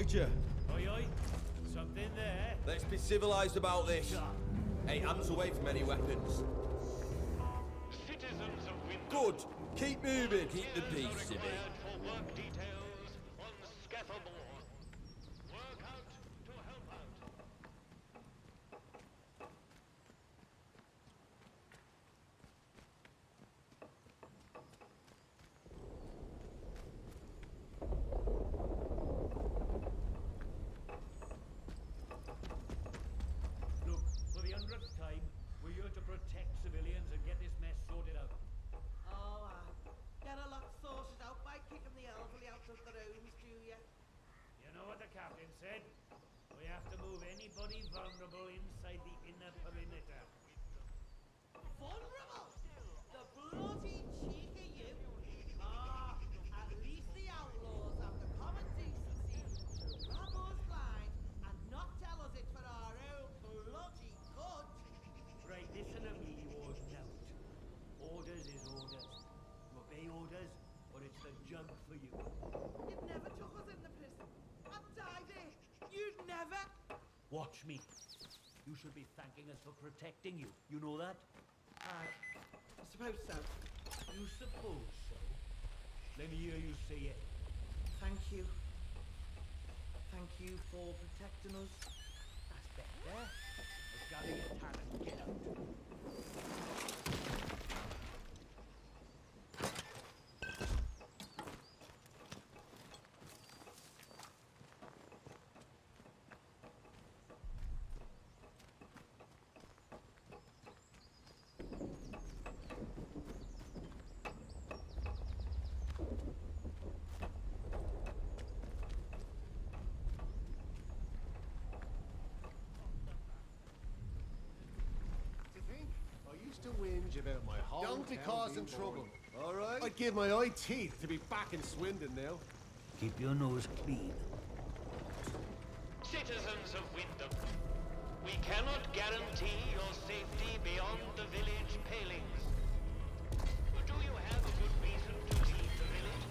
Major. Oi, oi. Something there. Let's be civilized about this. Hey, hands away from any weapons. Citizens of Windscale. Good. Keep moving. Keep the peace, Sibby. For work details on scaffoldboard. Work out to help out. Look, for the 100th time, we're here to protect civilians and get this mess sorted out. Oh, get a lot sorted out by kicking the elderly out of their homes, do you? You know what the captain said? We have to move anybody vulnerable inside the inner perimeter. Vulnerable? The bloody cheek of you! Ah, at least the outlaws have the common decency to rob us blind and not tell us it's for our own bloody good. Right, listen to me, you old knout. Orders is orders. You obey orders, or it's the junk for you. You'd never took us in the prison. I'd die there. You'd never. Watch me. You should be thanking us for protecting you. You know that? I suppose so. You suppose so? Let me hear you say it. Thank you. Thank you for protecting us. That's better. Now gather your talent and get out. I used to whinge about my whole Don't be town causing being trouble, boring. all right? I'd give my eye teeth to be back in Swindon now. Keep your nose clean. Citizens of Wyndham, we cannot guarantee your safety beyond the village palings. Do you have a good reason to leave the village?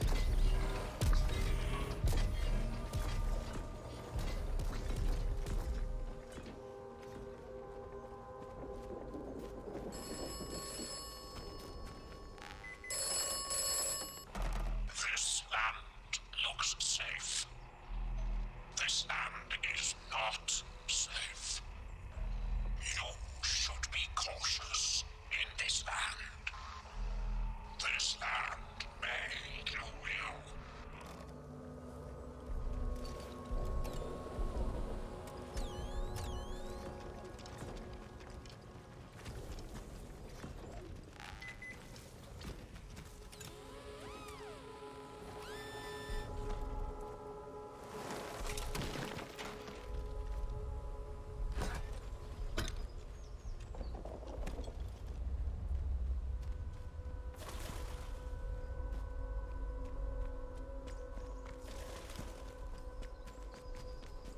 This land looks safe. This land is not safe. You should be cautious in this land. This land made you ill.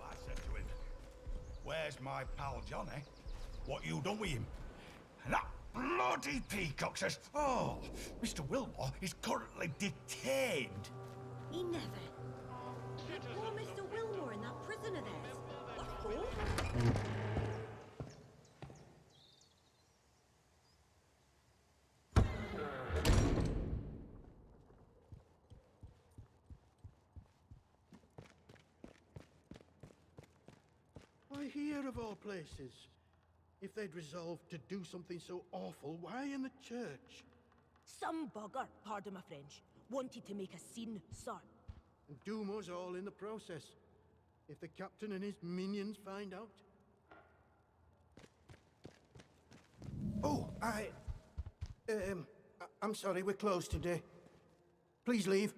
I said to him, "Where's my pal Johnny? What you done with him?" And that bloody peacock says, "Oh, Mr. Wilmore is currently detained." He never. Poor Mr. Wilmore in that prison of theirs. What for? Why here of all places? If they'd resolved to do something so awful, why in the church? Some bugger, pardon my French, wanted to make a scene, sir. And doom us all in the process. If the captain and his minions find out. Oh, I'm sorry, we're closed today. Please leave.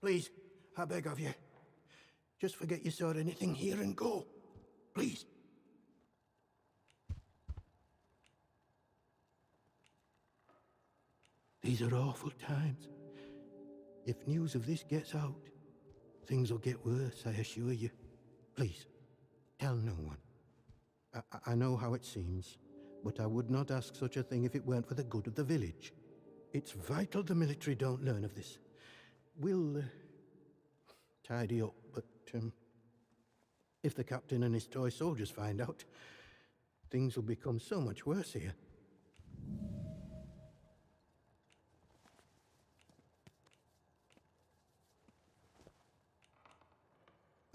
Please, I beg of you. Just forget you saw anything here and go. Please. These are awful times. If news of this gets out, things will get worse, I assure you. Please, tell no one. I know how it seems, but I would not ask such a thing if it weren't for the good of the village. It's vital the military don't learn of this. We'll tidy up, but if the captain and his toy soldiers find out, things will become so much worse here.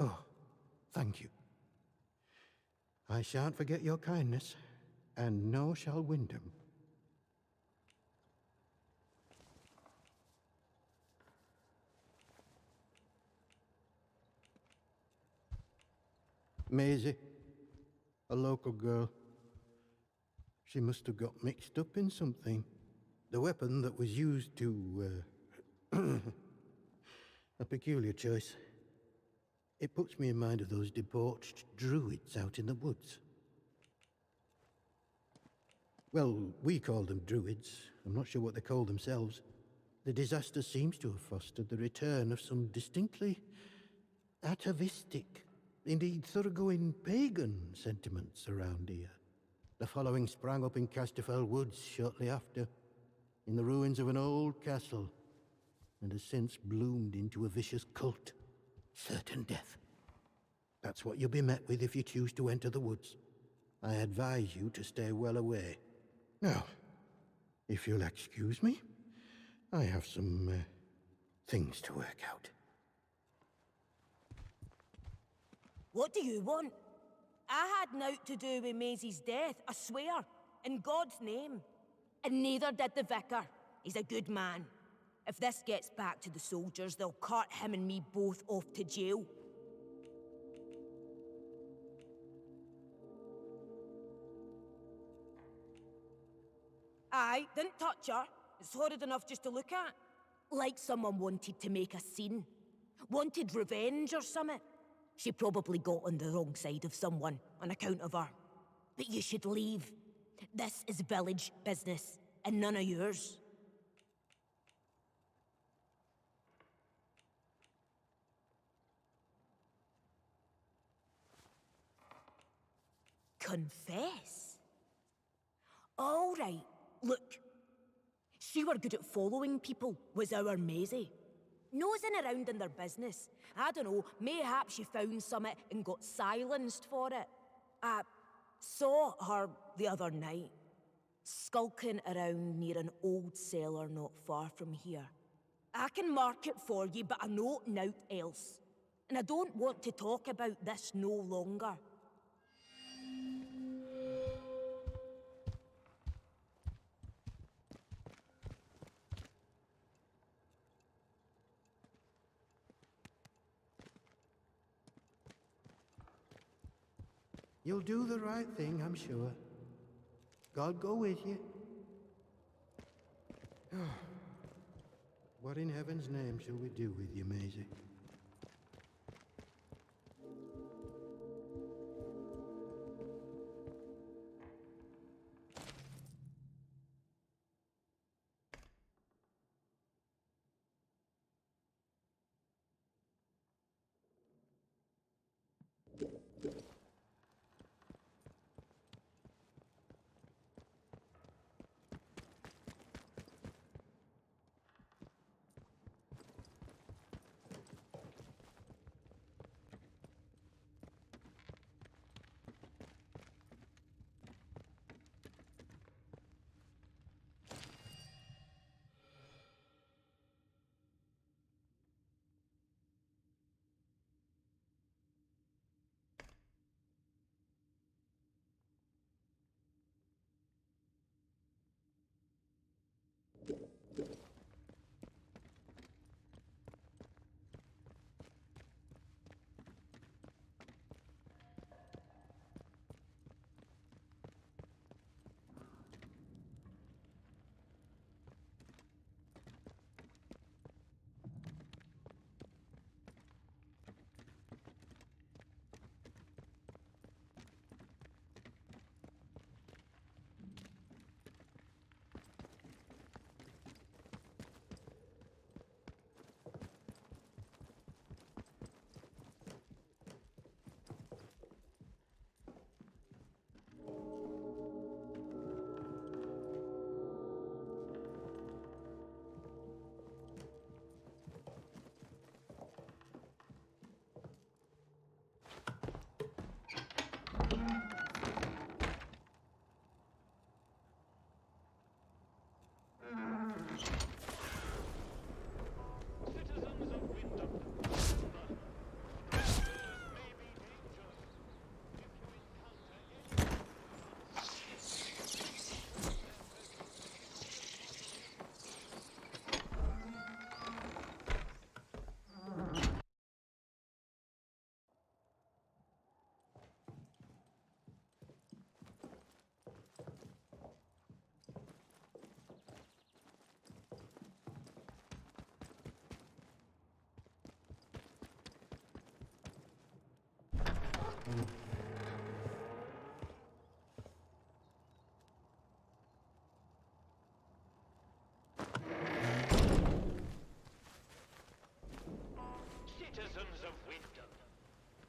Oh, thank you. I shan't forget your kindness, and nor shall Wyndham. Maisie, a local girl. She must have got mixed up in something. The weapon that was used to, a peculiar choice. It puts me in mind of those debauched druids out in the woods. Well, we call them druids. I'm not sure what they call themselves. The disaster seems to have fostered the return of some distinctly atavistic, indeed thoroughgoing pagan sentiments around here. The following sprang up in Casterfell Woods shortly after, in the ruins of an old castle, and has since bloomed into a vicious cult. Certain death. That's what you'll be met with if you choose to enter the woods. I advise you to stay well away. Now, if you'll excuse me, I have some things to work out. What do you want? I had naught to do with Maisie's death, I swear, in God's name. And neither did the vicar. He's a good man. If this gets back to the soldiers, they'll cart him and me both off to jail. Aye, didn't touch her. It's horrid enough just to look at. Like someone wanted to make a scene. Wanted revenge or something. She probably got on the wrong side of someone on account of her. But you should leave. This is village business, and none of yours. Confess? All right, look. She were good at following people, was our Maisie. Nosing around in their business. I don't know, mayhap she found something and got silenced for it. I saw her the other night, skulking around near an old cellar not far from here. I can mark it for you, but I know naught else. And I don't want to talk about this no longer. You'll do the right thing, I'm sure. God go with you. What in heaven's name shall we do with you, Maisie? Citizens of Wyndham,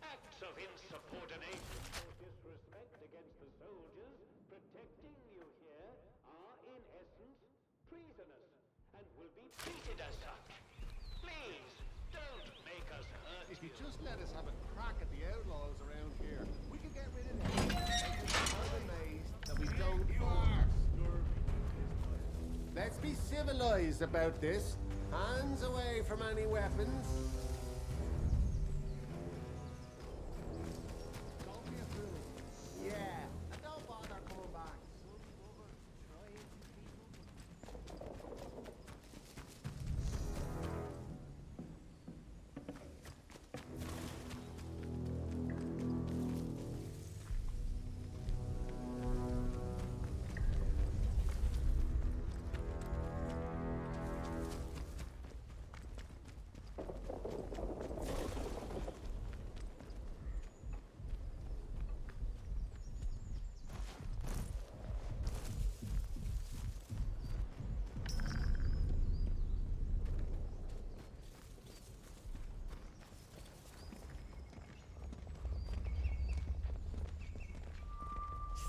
acts of insubordination or disrespect against the soldiers protecting you here are, in essence, treasonous and will be treated as such. Please, don't make us hurt If you you. just let us have a crack at the outlaws around here, we could get rid of them. I'm amazed that we don't Let's be civilized about this. Hands away from any weapons. Don't be a fool. Yeah, and don't bother coming back.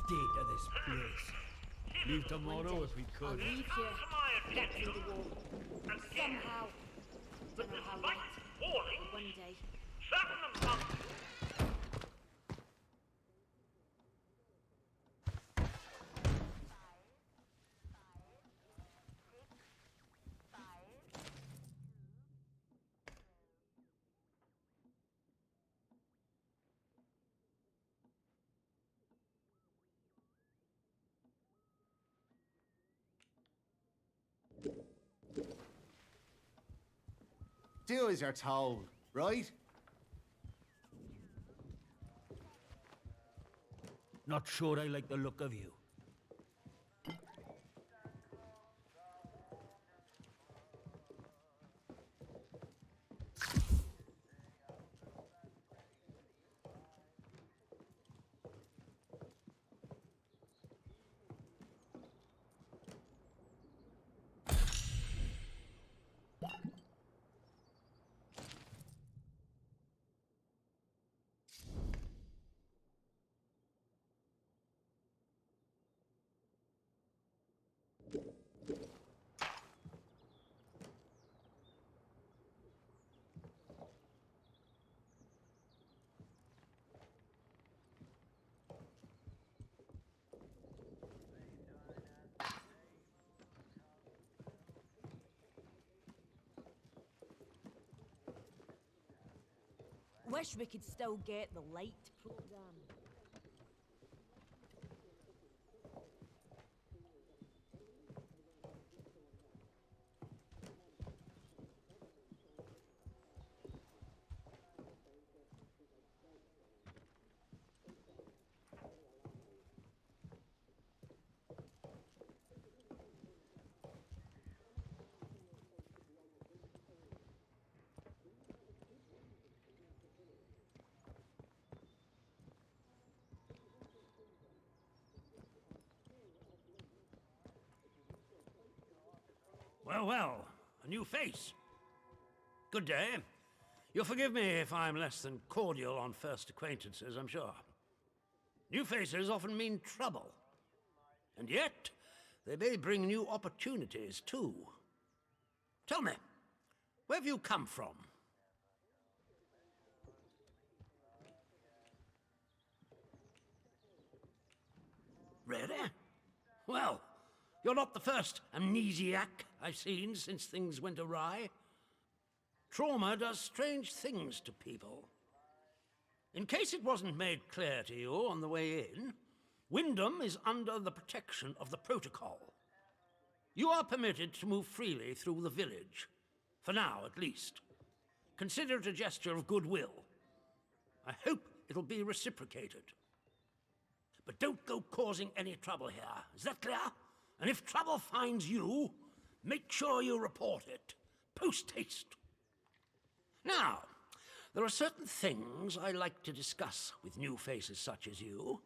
State of this place. Leave tomorrow if we I'll could. leave here, get through the wall. Somehow. Don't know how yet. But one day. Do as you're told, right? Not sure I like the look of you. Wish we could still get the light program. Well, a new face. Good day. You'll forgive me if I'm less than cordial on first acquaintances, I'm sure. New faces often mean trouble. And yet, they may bring new opportunities, too. Tell me, where have you come from? Really? Well, you're not the first amnesiac I've seen since things went awry. Trauma does strange things to people. In case it wasn't made clear to you on the way in, Wyndham is under the protection of the protocol. You are permitted to move freely through the village, for now at least. Consider it a gesture of goodwill. I hope it'll be reciprocated. But don't go causing any trouble here, is that clear? And if trouble finds you, make sure you report it, post haste. Now, There are certain things I like to discuss with new faces such as you.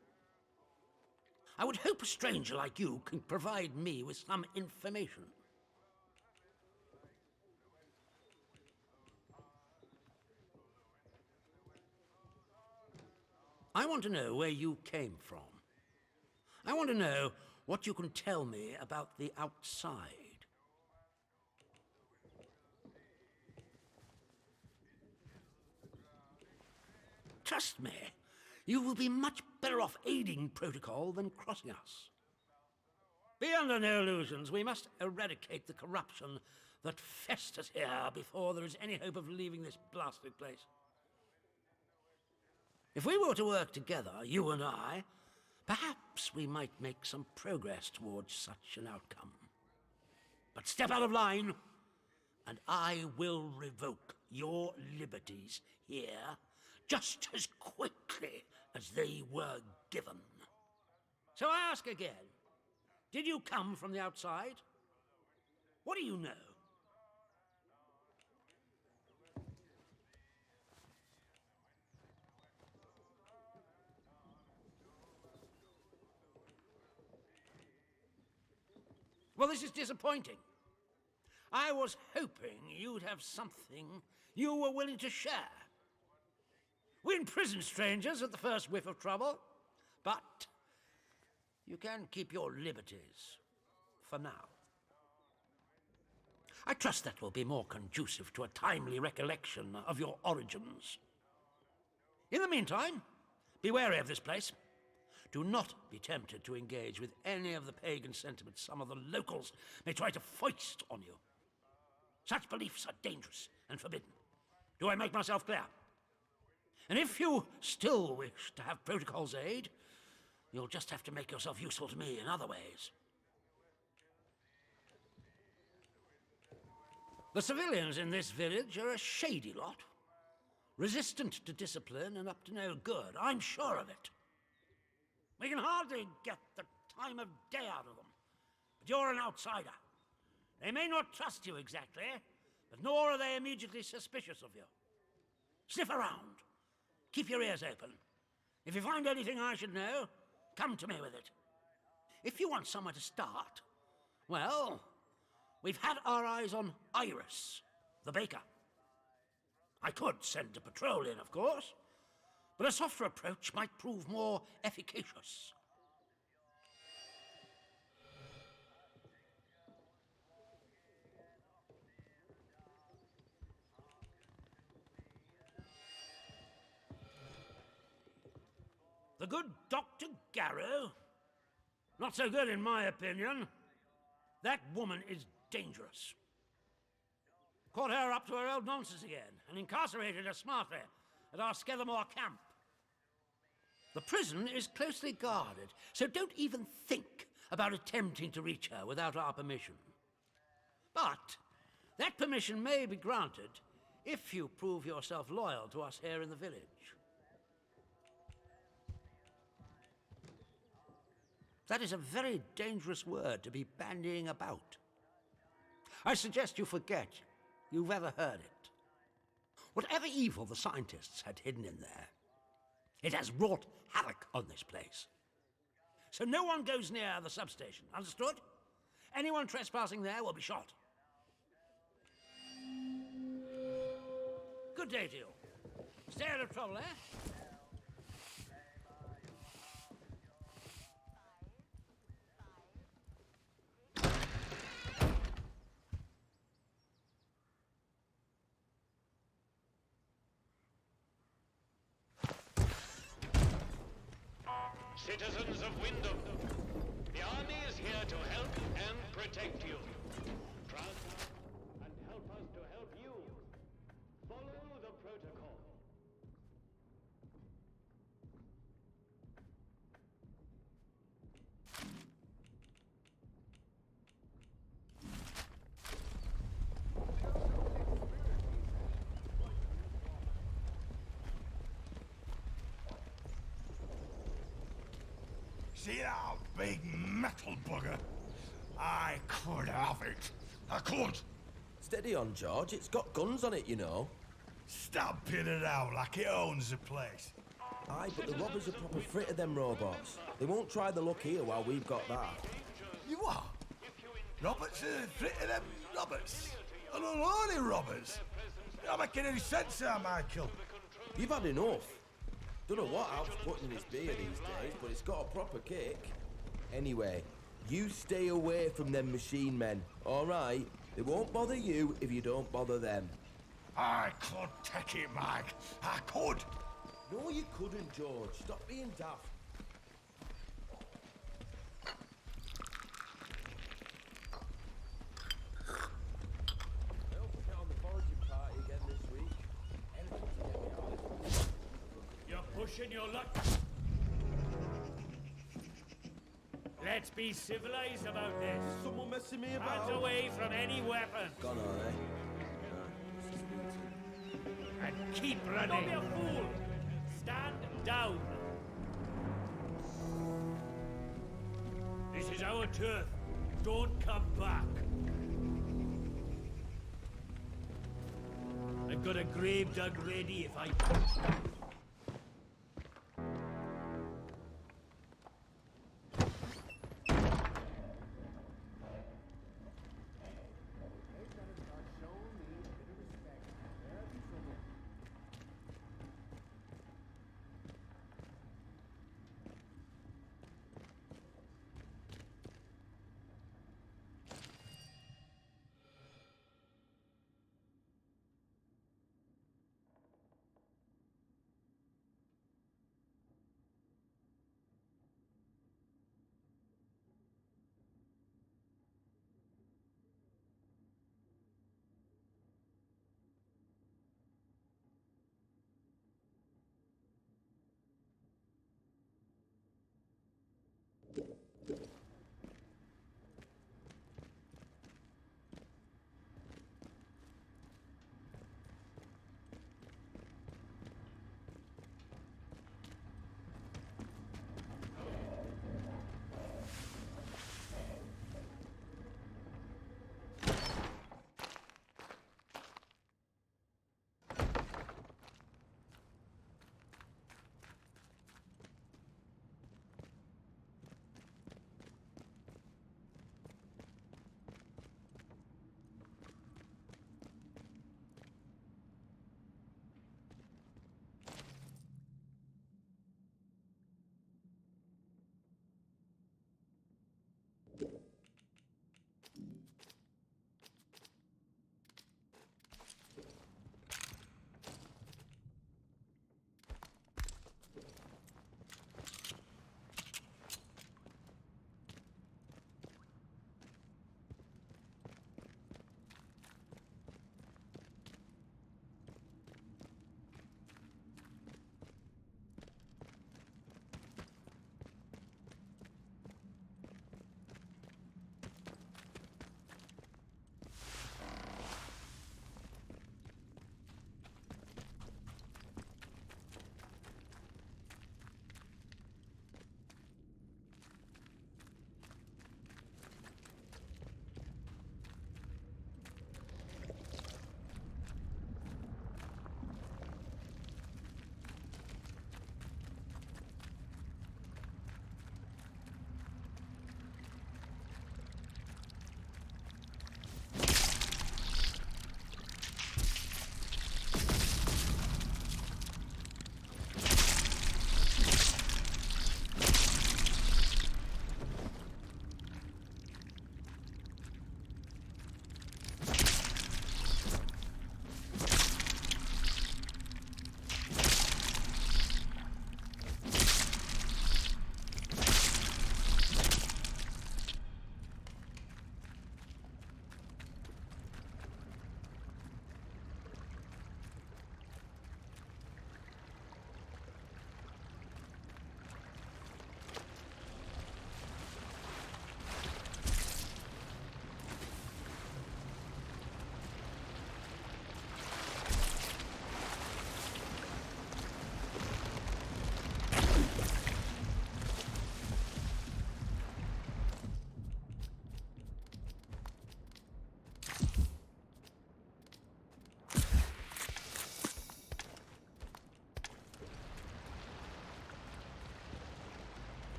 I would hope a stranger like you can provide me with some information. I want to know where you came from. I want to know what you can tell me about the outside. Trust me, you will be much better off aiding protocol than crossing us. Be under no illusions. We must eradicate the corruption that festers here before there is any hope of leaving this blasted place. If we were to work together, you and I, perhaps we might make some progress towards such an outcome. But step out of line, and I will revoke your liberties here just as quickly as they were given. So I ask again, did you come from the outside? What do you know? Well, this is disappointing. I was hoping you'd have something you were willing to share. We imprison strangers at the first whiff of trouble, but you can keep your liberties for now. I trust that will be more conducive to a timely recollection of your origins. In the meantime, be wary of this place. Do not be tempted to engage with any of the pagan sentiments some of the locals may try to foist on you. Such beliefs are dangerous and forbidden. Do I make myself clear? And if you still wish to have protocol's aid, you'll just have to make yourself useful to me in other ways. The civilians in this village are a shady lot. Resistant to discipline and up to no good, I'm sure of it. We can hardly get the time of day out of them. But you're an outsider. They may not trust you exactly, but nor are they immediately suspicious of you. Sniff around. Keep your ears open. If you find anything I should know, come to me with it. If you want somewhere to start, well, we've had our eyes on Iris, the baker. I could send a patrol in, of course, but a softer approach might prove more efficacious. The good Dr. Garrow? Not so good in my opinion. That woman is dangerous. Caught her up to her old nonsense again and incarcerated her smartly at our Skethermore camp. The prison is closely guarded, so don't even think about attempting to reach her without our permission. But that permission may be granted if you prove yourself loyal to us here in the village. That is a very dangerous word to be bandying about. I suggest you forget you've ever heard it. Whatever evil the scientists had hidden in there, it has wrought havoc on this place. So no one goes near the substation, understood? Anyone trespassing there will be shot. Good day to you. Stay out of trouble, eh? Citizens of Wyndham, the army is here to help and protect you. Trust us and help us to help you. Follow the protocol. See that big metal bugger? I could have it. I could. Steady on, George. It's got guns on it, you know. stamping around like it owns the place. Aye, but the robbers are proper frit of them robots. They won't try the luck here while we've got that. You are? Roberts are frit of them Roberts? And unholy robbers? You're not making any sense there, Michael. You've had enough. Don't know what Alf's putting in his beer these days, but it's got a proper kick. Anyway, you stay away from them machine men, all right? They won't bother you if you don't bother them. I could take it, Mike. I could. No, you couldn't, George. Stop being daft. I hope we get on the foraging party again this week. Anything to get me out of this. You're pushing your luck. Let's be civilized about this. Someone messing me about. Hands away from any weapon. Gone on, eh? And keep running. Don't be a fool. Stand down. This is our turf. Don't come back. I've got a grave dug ready if I push.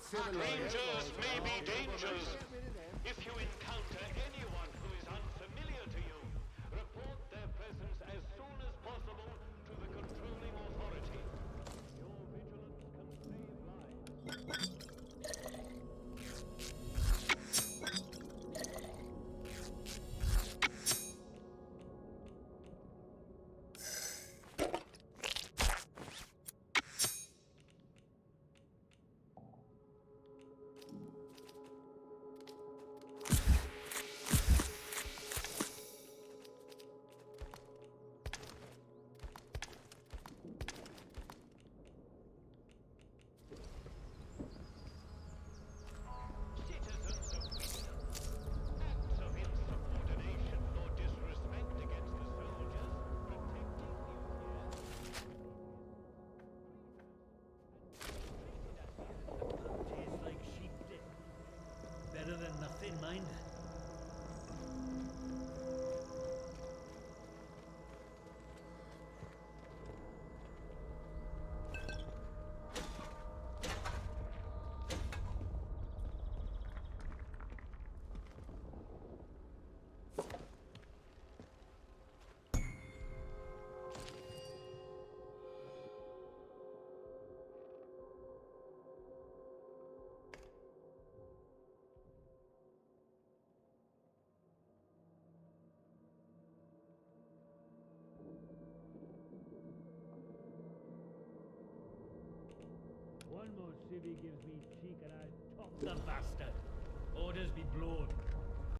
Strangers may be dangers. If you encounter anyone who is unfamiliar to you, report their presence as soon as possible to the controlling authority. Your vigilance can save lives. Better than nothing, mind. One more civvy gives me cheek and I'll top the bastard. Orders be blown.